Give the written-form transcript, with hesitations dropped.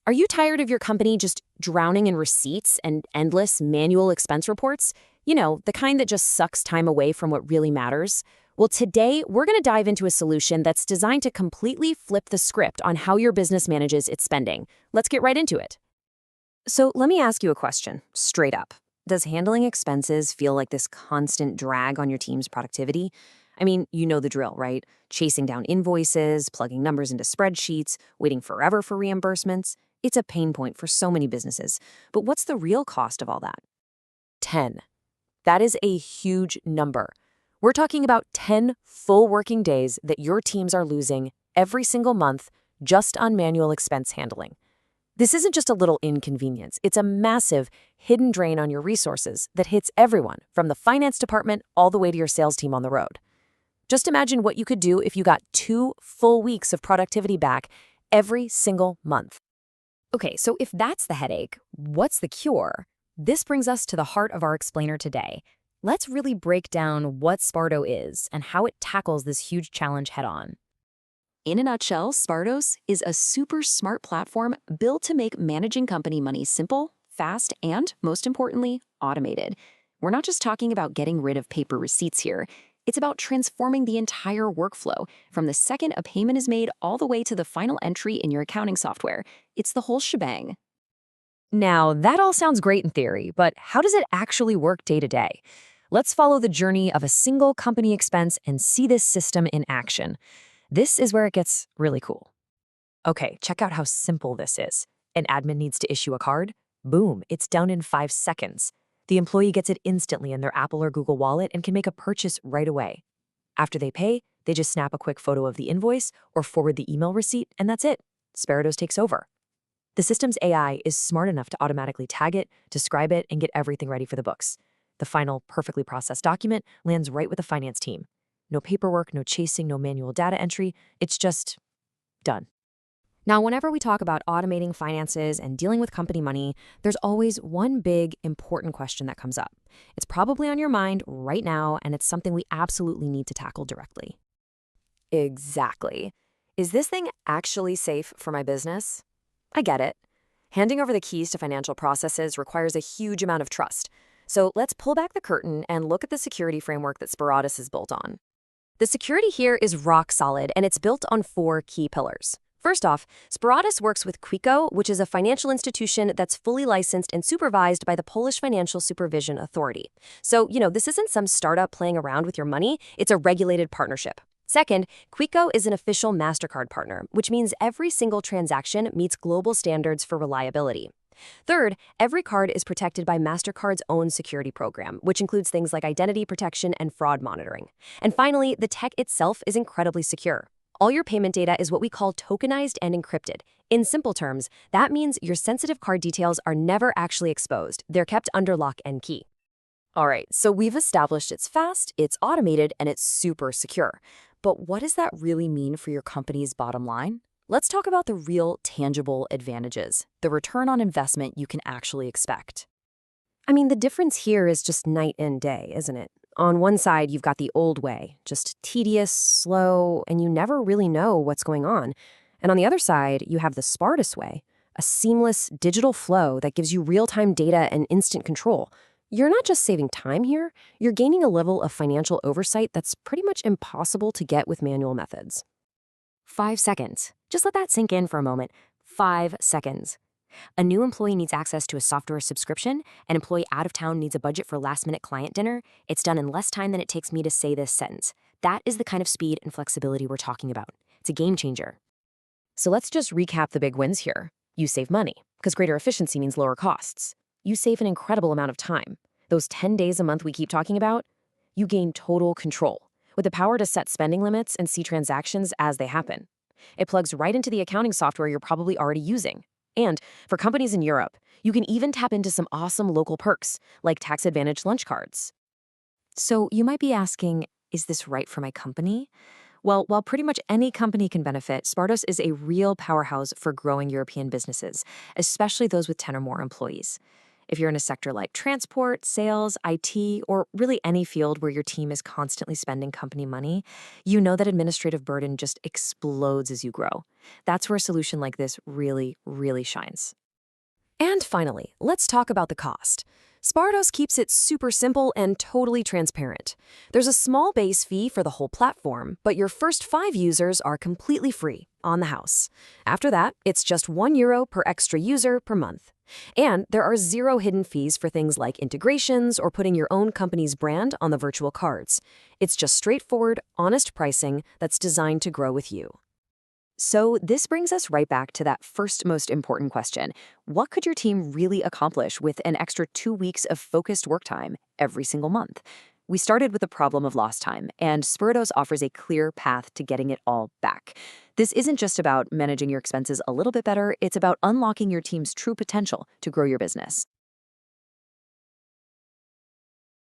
Are you tired of your company just drowning in receipts and endless manual expense reports? You know, the kind that just sucks time away from what really matters? Well, today we're going to dive into a solution that's designed to completely flip the script on how your business manages its spending. Let's get right into it. So let me ask you a question, straight up. Does handling expenses feel like this constant drag on your team's productivity? I mean, you know the drill, right? Chasing down invoices, plugging numbers into spreadsheets, waiting forever for reimbursements. It's a pain point for so many businesses. But what's the real cost of all that? 10. That is a huge number. We're talking about 10 full working days that your teams are losing every single month just on manual expense handling. This isn't just a little inconvenience. It's a massive hidden drain on your resources that hits everyone, from the finance department all the way to your sales team on the road. Just imagine what you could do if you got 2 full weeks of productivity back every single month. Okay, so if that's the headache, what's the cure? This brings us to the heart of our explainer today. Let's really break down what Spardo is and how it tackles this huge challenge head-on. In a nutshell, Sparados is a super smart platform built to make managing company money simple, fast, and, most importantly, automated. We're not just talking about getting rid of paper receipts here. It's about transforming the entire workflow, from the second a payment is made all the way to the final entry in your accounting software. It's the whole shebang. Now, that all sounds great in theory, but how does it actually work day to day? Let's follow the journey of a single company expense and see this system in action. This is where it gets really cool. Okay, check out how simple this is. An admin needs to issue a card. Boom, it's done in 5 seconds. The employee gets it instantly in their Apple or Google Wallet and can make a purchase right away. After they pay, they just snap a quick photo of the invoice or forward the email receipt, and that's it. Sparados takes over. The system's AI is smart enough to automatically tag it, describe it, and get everything ready for the books. The final, perfectly processed document lands right with the finance team. No paperwork, no chasing, no manual data entry. It's just done. Now, whenever we talk about automating finances and dealing with company money, there's always one big, important question that comes up. It's probably on your mind right now, and it's something we absolutely need to tackle directly. Exactly. Is this thing actually safe for my business? I get it. Handing over the keys to financial processes requires a huge amount of trust. So let's pull back the curtain and look at the security framework that Sparados is built on. The security here is rock solid, and it's built on 4 key pillars. First off, Sparados works with Quico, which is a financial institution that's fully licensed and supervised by the Polish Financial Supervision Authority. So, this isn't some startup playing around with your money, it's a regulated partnership. Second, Quico is an official MasterCard partner, which means every single transaction meets global standards for reliability. Third, every card is protected by MasterCard's own security program, which includes things like identity protection and fraud monitoring. And finally, the tech itself is incredibly secure. All your payment data is what we call tokenized and encrypted. In simple terms, that means your sensitive card details are never actually exposed. They're kept under lock and key. All right, so we've established it's fast, it's automated, and it's super secure. But what does that really mean for your company's bottom line? Let's talk about the real tangible advantages, the return on investment you can actually expect. I mean, the difference here is just night and day, isn't it? On one side, you've got the old way, just tedious, slow, and you never really know what's going on. And on the other side, you have the Sparados way, a seamless digital flow that gives you real-time data and instant control. You're not just saving time here, you're gaining a level of financial oversight that's pretty much impossible to get with manual methods. 5 seconds. Just let that sink in for a moment. 5 seconds. A new employee needs access to a software subscription. An employee out of town needs a budget for last-minute client dinner. It's done in less time than it takes me to say this sentence. That is the kind of speed and flexibility we're talking about. It's a game changer. So let's just recap the big wins here. You save money, because greater efficiency means lower costs. You save an incredible amount of time. Those 10 days a month we keep talking about, you gain total control, with the power to set spending limits and see transactions as they happen. It plugs right into the accounting software you're probably already using. And for companies in Europe, you can even tap into some awesome local perks, like tax advantage lunch cards. So you might be asking, is this right for my company? Well, while pretty much any company can benefit, Sparados is a real powerhouse for growing European businesses, especially those with 10 or more employees. If you're in a sector like transport, sales, IT, or really any field where your team is constantly spending company money, you know that administrative burden just explodes as you grow. That's where a solution like this really, really shines. And finally, let's talk about the cost. Sparados keeps it super simple and totally transparent. There's a small base fee for the whole platform, but your first 5 users are completely free, on the house. After that, it's just €1 per extra user per month. And there are 0 hidden fees for things like integrations or putting your own company's brand on the virtual cards. It's just straightforward, honest pricing that's designed to grow with you. So this brings us right back to that first most important question. What could your team really accomplish with an extra 2 weeks of focused work time every single month? We started with the problem of lost time, and Spirados offers a clear path to getting it all back. This isn't just about managing your expenses a little bit better, it's about unlocking your team's true potential to grow your business.